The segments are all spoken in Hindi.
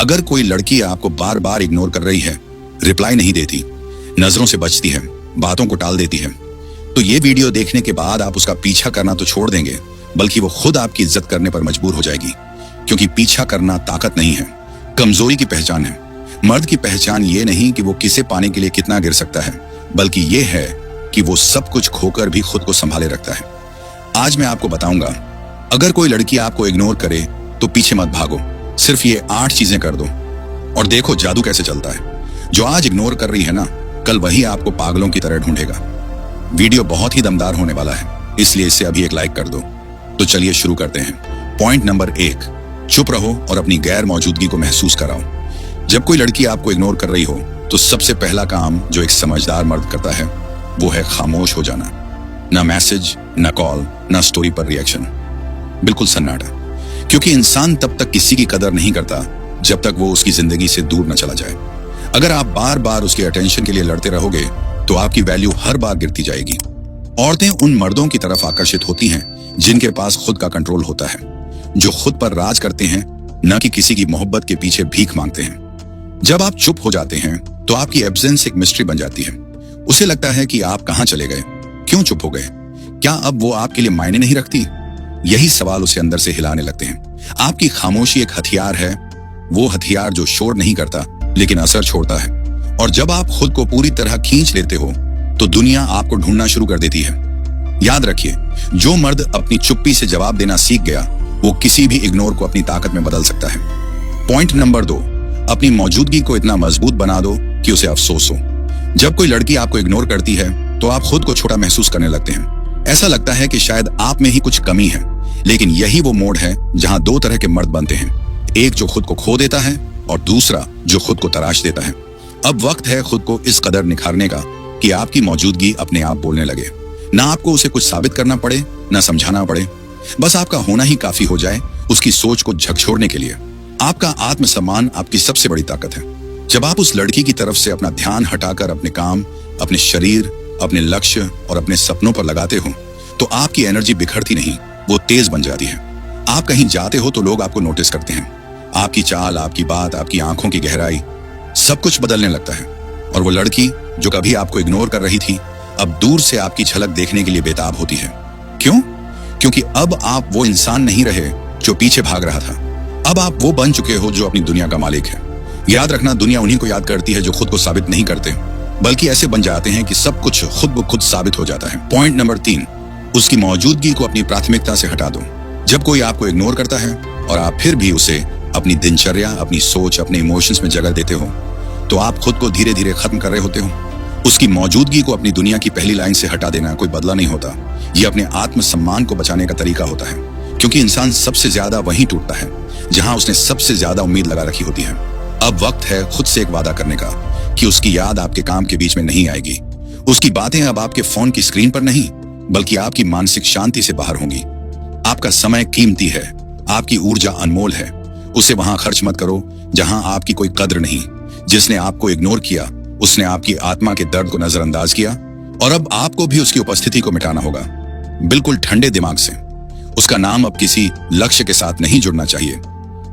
अगर कोई लड़की आपको बार बार इग्नोर कर रही है, रिप्लाई नहीं देती, नजरों से बचती है, बातों को टाल देती है, तो ये वीडियो देखने के बाद आप उसका पीछा करना तो छोड़ देंगे, बल्कि वो खुद आपकी इज्जत करने पर मजबूर हो जाएगी। क्योंकि पीछा करना ताकत नहीं है, कमजोरी की पहचान है। मर्द की पहचान ये नहीं कि वो किसे पाने के लिए कितना गिर सकता है, बल्कि ये है कि वो सब कुछ खोकर भी खुद को संभाले रखता है। आज मैं आपको बताऊंगा, अगर कोई लड़की आपको इग्नोर करे तो पीछे मत भागो, सिर्फ ये 8 चीजें कर दो और देखो जादू कैसे चलता है। जो आज इग्नोर कर रही है ना, कल वही आपको पागलों की तरह ढूंढेगा। वीडियो बहुत ही दमदार होने वाला है, इसलिए इसे अभी एक लाइक कर दो। तो चलिए शुरू करते हैं। पॉइंट नंबर 1, चुप रहो और अपनी गैर मौजूदगी को महसूस कराओ। जब कोई लड़की आपको इग्नोर कर रही हो तो सबसे पहला काम जो एक समझदार मर्द करता है वो है खामोश हो जाना। ना मैसेज, ना कॉल, ना स्टोरी पर रिएक्शन, बिल्कुल सन्नाटा। क्योंकि इंसान तब तक किसी की कदर नहीं करता जब तक वो उसकी जिंदगी से दूर न चला जाए। अगर आप बार बार उसके अटेंशन के लिए लड़ते रहोगे तो आपकी वैल्यू हर बार गिरती जाएगी। औरतें उन मर्दों की तरफ आकर्षित होती हैं जिनके पास खुद का कंट्रोल होता है, जो खुद पर राज करते हैं, न कि किसी की मोहब्बत के पीछे भीख मांगते हैं। जब आप चुप हो जाते हैं तो आपकी एब्सेंस एक मिस्ट्री बन जाती है। उसे लगता है कि आप कहां चले गए, क्यों चुप हो गए, क्या अब वो आपके लिए मायने नहीं रखती? यही सवाल उसे अंदर से हिलाने लगते हैं। आपकी खामोशी एक हथियार है, वो हथियार जो शोर नहीं करता लेकिन असर छोड़ता है। और जब आप खुद को पूरी तरह खींच लेते हो तो दुनिया आपको ढूंढना शुरू कर देती है। याद रखिए, जो मर्द अपनी चुप्पी से जवाब देना सीख गया वो किसी भी इग्नोर को अपनी ताकत में बदल सकता है। पॉइंट नंबर 2, अपनी मौजूदगी को इतना मजबूत बना दो कि उसे अफसोस हो। जब कोई लड़की आपको इग्नोर करती है तो आप खुद को छोटा महसूस करने लगते हैं। ऐसा लगता है कि शायद आप में ही कुछ कमी है, लेकिन यही वो मोड़ है जहां 2 तरह के मर्द बनते हैं, एक जो खुद को खो देता है और दूसरा जो खुद को तराश देता है। अब वक्त है खुद को इस कदर निखारने का कि आपकी मौजूदगी अपने आप बोलने लगे। ना आपको उसे कुछ साबित करना पड़े, ना समझाना पड़े, बस आपका होना ही काफी हो जाए उसकी सोच को झकझोरने के लिए। आपका आत्मसम्मान आपकी सबसे बड़ी ताकत है। जब आप उस लड़की की तरफ से अपना ध्यान हटाकर अपने काम, अपने शरीर, अपने लक्ष्य और अपने सपनों पर लगाते हो तो आपकी एनर्जी बिखरती नहीं, वो तेज बन जाती है। आप कहीं जाते हो तो लोग आपको नोटिस करते हैं। आपकी चाल, आपकी बात, आपकी आंखों की गहराई, सब कुछ बदलने लगता है। और वो लड़की जो कभी आपको इग्नोर कर रही थी अब दूर से आपकी झलक देखने के लिए बेताब होती है। क्यों? क्योंकि अब आप वो इंसान नहीं रहे जो पीछे भाग रहा था। अब आप वो बन चुके हो जो अपनी दुनिया का मालिक है। याद रखना, दुनिया उन्हीं को याद करती है जो खुद को साबित नहीं करते, बल्कि ऐसे बन जाते हैं कि सब कुछ खुद ब खुद साबित हो जाता है। पॉइंट नंबर 3, उसकी मौजूदगी को अपनी प्राथमिकता से हटा दो। जब कोई आपको इग्नोर करता है और आप फिर भी उसे अपनी दिनचर्या, अपनी सोच, अपने इमोशंस में जगह देते हो तो आप खुद को धीरे धीरे खत्म कर रहे होते हो। उसकी मौजूदगी को अपनी दुनिया की पहली लाइन से हटा देना कोई बदला नहीं होता, ये अपने आत्मसम्मान को बचाने का तरीका होता है। क्योंकि इंसान सबसे ज्यादा वहीं टूटता है जहां उसने सबसे ज्यादा उम्मीद लगा रखी होती है। अब वक्त है खुद से एक वादा करने का कि उसकी याद आपके काम के बीच में नहीं आएगी। उसकी बातें अब आपके फोन की स्क्रीन पर नहीं, बल्कि आपकी मानसिक शांति से बाहर होंगी। आपका समय कीमती है, आपकी ऊर्जा अनमोल है। उसे वहां खर्च मत करो जहां आपकी कोई कद्र नहीं। जिसने आपको इग्नोर किया उसने आपकी आत्मा के दर्द को नजरअंदाज किया और अब आपको भी उसकी उपस्थिति को मिटाना होगा, बिल्कुल ठंडे दिमाग से। उसका नाम अब किसी लक्ष्य के साथ नहीं जुड़ना चाहिए।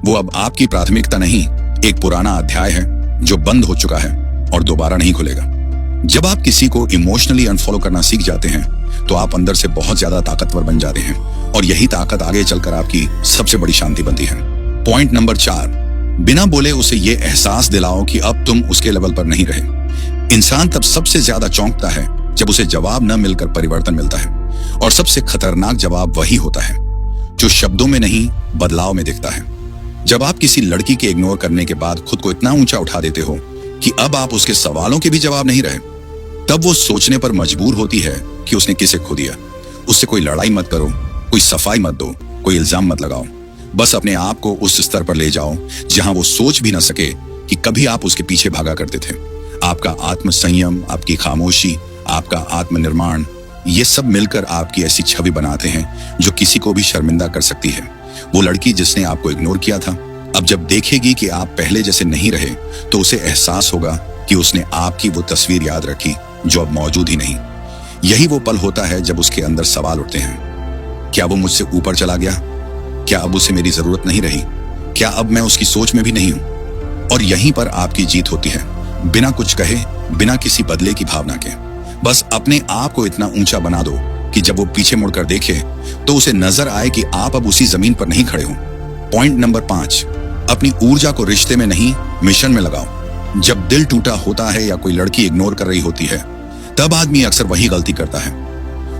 वो अब आपकी प्राथमिकता नहीं, एक पुराना अध्याय है जो बंद हो चुका है और दोबारा नहीं खुलेगा। जब आप किसी को इमोशनली अनफॉलो करना सीख जाते हैं तो आप अंदर से बहुत ज्यादा ताकतवर बन जाते हैं और यही ताकत आगे चलकर आपकी सबसे बड़ी शांति बनती है। पॉइंट नंबर 4, बिना बोले उसे ये एहसास दिलाओ कि अब तुम उसके लेवल पर नहीं रहे। इंसान तब सबसे ज्यादा चौंकता है जब उसे जवाब न मिलकर परिवर्तन मिलता है, और सबसे खतरनाक जवाब वही होता है जो शब्दों में नहीं बदलाव में दिखता है। जब आप किसी लड़की के इग्नोर करने के बाद खुद को इतना ऊंचा उठा देते हो कि अब आप उसके सवालों के भी जवाब नहीं रहे, तब वो सोचने पर मजबूर होती है कि उसने किसे खो दिया। उससे कोई लड़ाई मत करो, कोई सफाई मत दो, कोई इल्जाम मत लगाओ। बस अपने आप को उस स्तर पर ले जाओ जहां वो सोच भी न सके कि कभी आप उसके पीछे भागा करते थे। आपका आत्मसंयम, आपकी खामोशी, आपका आत्मनिर्माण, ये सब मिलकर आपकी ऐसी छवि बनाते हैं जो किसी को भी शर्मिंदा कर सकती है। वो लड़की जिसने आपको इग्नोर किया था, अब जब देखेगी कि आप पहले जैसे नहीं रहे तो उसे एहसास होगा कि उसने आपकी वो तस्वीर याद रखी जो अब मौजूद ही नहीं। यही वो पल होता है जब उसके अंदर सवाल उठते हैं, क्या वो मुझसे ऊपर चला गया? क्या अब उसे मेरी जरूरत नहीं रही? क्या अब मैं उसकी सोच में भी नहीं हूं? और यहीं पर आपकी जीत होती है, बिना कुछ कहे, बिना किसी बदले की भावना के। बस अपने आप को इतना ऊंचा बना दो कि जब वो पीछे मुड़कर देखे तो उसे नजर आए कि आप अब उसी जमीन पर नहीं खड़े हो। पॉइंट नंबर 5, अपनी ऊर्जा को रिश्ते में नहीं, मिशन में लगाओ। जब दिल टूटा होता है या कोई लड़की इग्नोर कर रही होती है, तब आदमी अक्सर वही गलती करता है।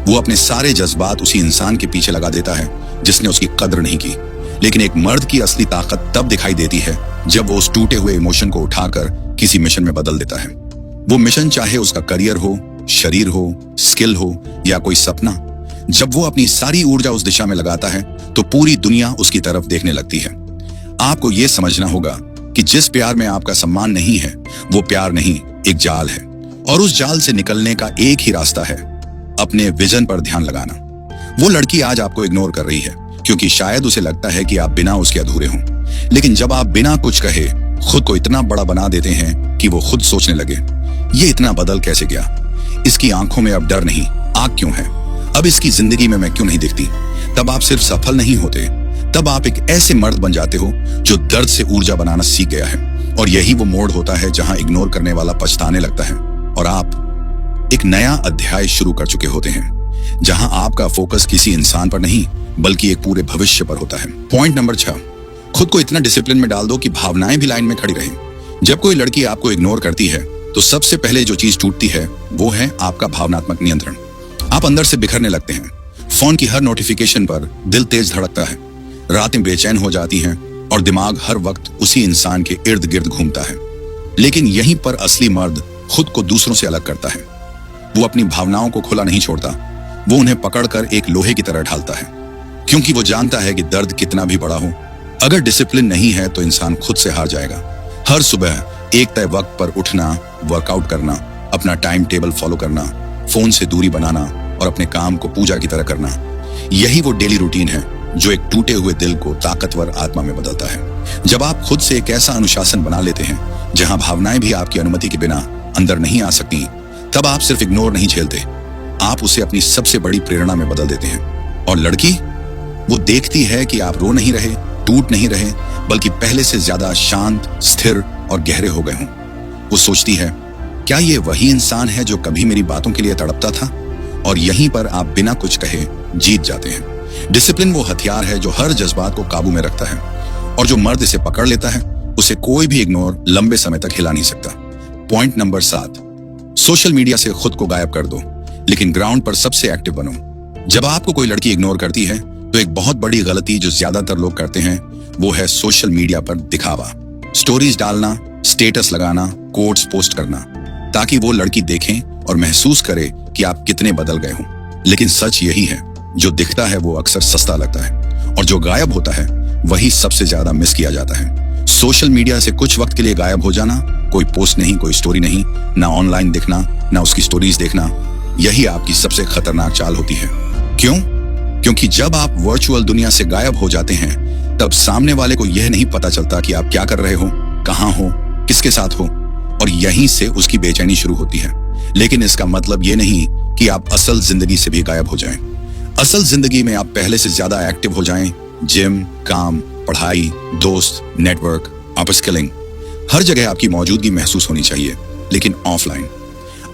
वो अपने सारे जज्बात उसी इंसान के पीछे लगा देता है जिसने उसकी कद्र नहीं की। लेकिन एक मर्द की असली ताकत तब दिखाई देती है जब वो उस टूटे हुए इमोशन को उठाकर किसी मिशन में बदल देता है। वो मिशन चाहे उसका करियर हो, शरीर हो, स्किल हो या कोई सपना, जब वो अपनी सारी ऊर्जा उस दिशा में लगाता है तो पूरी दुनिया उसकी तरफ देखने लगती है। आपको यह समझना होगा कि जिस प्यार में आपका सम्मान नहीं है, वो प्यार नहीं, एक जाल है। और उस जाल से निकलने का एक ही रास्ता है, अपने विजन पर ध्यान लगाना। वो लड़की आज आपको इग्नोर कर रही है क्योंकि शायद उसे लगता है कि आप बिना उसके अधूरे हों। लेकिन जब आप बिना कुछ कहे खुद को इतना बड़ा बना देते हैं कि वो खुद सोचने लगे, ये इतना बदल कैसे गया? इसकी आंखों में अब डर नहीं, आग क्यों है? अब इसकी जिंदगी में मैं क्यों नहीं दिखती? तब आप सिर्फ सफल नहीं होते, तब आप एक ऐसे मर्द बन जाते हो जो दर्द से ऊर्जा बनाना सीख गया है। और यही वो मोड़ होता है जहां इग्नोर करने वाला पछताने लगता है और आप एक नया अध्याय शुरू कर चुके होते हैं, जहां आपका फोकस किसी इंसान पर नहीं बल्कि एक पूरे भविष्य पर होता है। पॉइंट नंबर 6, खुद को इतना डिसिप्लिन में डाल दो कि भावनाएं भी लाइन में खड़ी रहें। जब कोई लड़की आपको इग्नोर करती है तो सबसे पहले जो चीज टूटती है वो है आपका भावनात्मक नियंत्रण। आप अंदर से बिखरने लगते हैं। फोन की हर नोटिफिकेशन पर दिल तेज धड़कता है, रातें बेचैन हो जाती हैं और दिमाग हर वक्त उसी इंसान के इर्द गिर्द घूमता है। लेकिन यहीं पर असली मर्द खुद को दूसरों से अलग करता है। वो अपनी भावनाओं को खुला नहीं छोड़ता, वो उन्हें पकड़कर एक लोहे की तरह ढालता है, क्योंकि वो जानता है कि दर्द कितना भी बड़ा हो, अगर डिसिप्लिन नहीं है तो इंसान खुद से हार जाएगा। हर सुबह एक तय वक्त पर उठना, वर्कआउट करना, अपना टाइम टेबल फॉलो करना, फोन से दूरी बनाना और अपने काम को पूजा की तरह करना, यही वो डेली रूटीन है जो एक टूटे हुए दिल को ताकतवर आत्मा में बदलता है। जब आप खुद से एक ऐसा अनुशासन बना लेते हैं जहां भावनाएं भी आपकी अनुमति के बिना अंदर नहीं आ सकती, तब आप सिर्फ इग्नोर नहीं झेलते, आप उसे अपनी सबसे बड़ी प्रेरणा में बदल देते हैं। और लड़की वो देखती है कि आप रो नहीं रहे, टूट नहीं रहे, बल्कि पहले से ज्यादा शांत, स्थिर और गहरे हो गए हों। वो सोचती है, क्या ये वही इंसान है जो कभी मेरी बातों के लिए तड़पता था? और यहीं पर आप बिना कुछ कहे जीत जाते हैं। डिसिप्लिन वो हथियार है जो हर जज्बात को काबू में रखता है, और जो मर्द इसे पकड़ लेता है उसे कोई भी इग्नोर लंबे समय तक हिला नहीं सकता। पॉइंट नंबर 7, सोशल मीडिया से खुद को गायब कर दो, लेकिन ग्राउंड पर सबसे एक्टिव बनो। जब आपको कोई लड़की इग्नोर करती है तो एक बहुत बड़ी गलती जो ज्यादातर लोग करते हैं वो है सोशल मीडिया पर दिखावा, स्टोरीज डालना, स्टेटस लगाना, कोट्स पोस्ट करना, ताकि वो लड़की देखें और महसूस करे कि आप कितने बदल गए हो। लेकिन सच यही है, जो दिखता है वो अक्सर सस्ता लगता है, और जो गायब होता है वही सबसे ज्यादा मिस किया जाता है। सोशल मीडिया से कुछ वक्त के लिए गायब हो जाना, कोई पोस्ट नहीं, कोई स्टोरी नहीं, ना ऑनलाइन दिखना, ना उसकी स्टोरीज देखना, यही आपकी सबसे खतरनाक चाल होती है। क्यों? क्योंकि जब आप वर्चुअल दुनिया से गायब हो जाते हैं तब सामने वाले को यह नहीं पता चलता कि आप क्या कर रहे हो, कहां हो, किसके साथ हो, और यहीं से उसकी बेचैनी शुरू होती है। लेकिन इसका मतलब ये नहीं कि आप असल जिंदगी से भी गायब हो जाएं। असल जिंदगी में आप पहले से ज्यादा एक्टिव हो जाएं, जिम, काम, पढ़ाई, दोस्त, नेटवर्क, अपस्किलिंग, हर जगह आपकी मौजूदगी महसूस होनी चाहिए, लेकिन ऑफलाइन।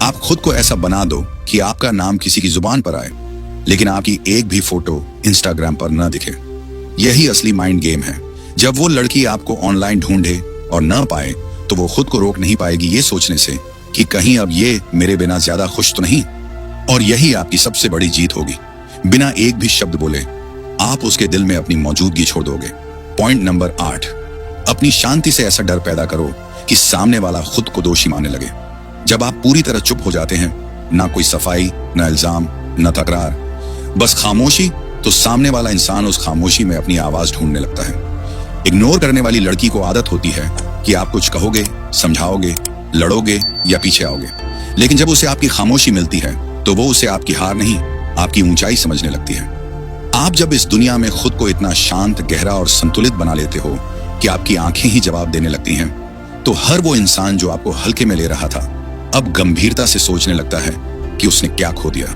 आप खुद को ऐसा बना दो कि आपका नाम किसी की जुबान पर आए, लेकिन आपकी एक भी फोटो इंस्टाग्राम पर न दिखे। यही असली माइंड गेम है। जब वो लड़की आपको ऑनलाइन ढूंढे और न पाए तो वो खुद को रोक नहीं पाएगी ये सोचने से कि कहीं अब ये मेरे बिना ज्यादा खुश तो नहीं। और यही आपकी सबसे बड़ी जीत होगी। बिना एक भी शब्द बोले आप उसके दिल में अपनी मौजूदगी छोड़ दोगे। पॉइंट नंबर 8, अपनी शांति से ऐसा डर पैदा करो कि सामने वाला खुद को दोषी मानने लगे। जब आप पूरी तरह चुप हो जाते हैं, ना कोई सफाई, ना इल्जाम, ना तकरार, बस खामोशी, तो सामने वाला इंसान उस खामोशी में अपनी आवाज ढूंढने लगता है। इग्नोर करने वाली लड़की को आदत होती है कि आप कुछ कहोगे, समझाओगे, लड़ोगे या पीछे आओगे, लेकिन जब उसे आपकी खामोशी मिलती है तो वो उसे आपकी हार नहीं, आपकी ऊंचाई समझने लगती है। आप जब इस दुनिया में खुद को इतना शांत, गहरा और संतुलित बना लेते हो कि आपकी आंखें ही जवाब देने लगती हैं, तो हर वो इंसान जो आपको हल्के में ले रहा था अब गंभीरता से सोचने लगता है कि उसने क्या खो दिया।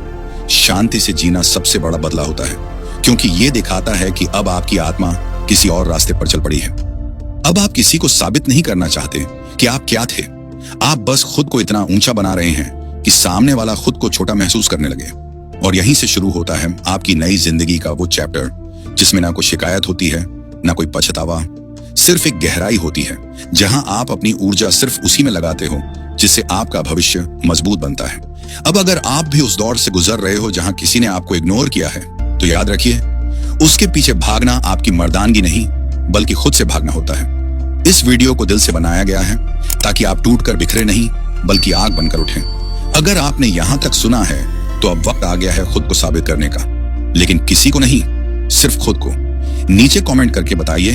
शांति से जीना सबसे बड़ा बदला होता है, क्योंकि ये दिखाता है कि अब आपकी आत्मा किसी और रास्ते पर चल पड़ी है। अब आप किसी को साबित नहीं करना चाहते कि आप क्या थे। आप बस खुद को इतना ऊंचा बना रहे हैं कि सामने वाला खुद को छोटा महसूस करने लगे। और यहीं से शुरू होता है आपकी नई जिंदगी का वो चैप्टर जिसमें ना कोई शिकायत होती है, ना कोई पछतावा, सिर्फ एक गहराई होती है जहां आप अपनी ऊर्जा सिर्फ उसी में लगाते हो जिससे आपका भविष्य मजबूत बनता है। अब अगर आप भी उस दौर से गुजर रहे हो जहां किसी ने आपको इग्नोर किया है, तो याद रखिए, उसके पीछे भागना आपकी मर्दानगी नहीं बल्कि खुद से भागना होता है। इस वीडियो को दिल से बनाया गया है ताकि आप टूटकर बिखरे नहीं बल्कि आग बनकर उठें। अगर आपने यहां तक सुना है तो अब वक्त आ गया है खुद को साबित करने का, लेकिन किसी को नहीं, सिर्फ खुद को। नीचे कमेंट करके बताइए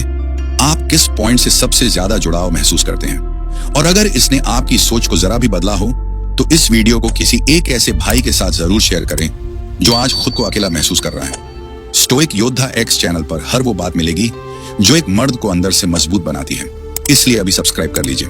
आप किस पॉइंट से सबसे ज्यादा जुड़ाव महसूस करते हैं, और अगर इसने आपकी सोच को जरा भी बदला हो तो इस वीडियो को किसी एक ऐसे भाई के साथ जरूर शेयर करें जो आज खुद को अकेला महसूस कर रहा है। स्टोइक योद्धा एक्स चैनल पर हर वो बात मिलेगी जो एक मर्द को अंदर से मजबूत बनाती है, इसलिए अभी सब्सक्राइब कर लीजिए।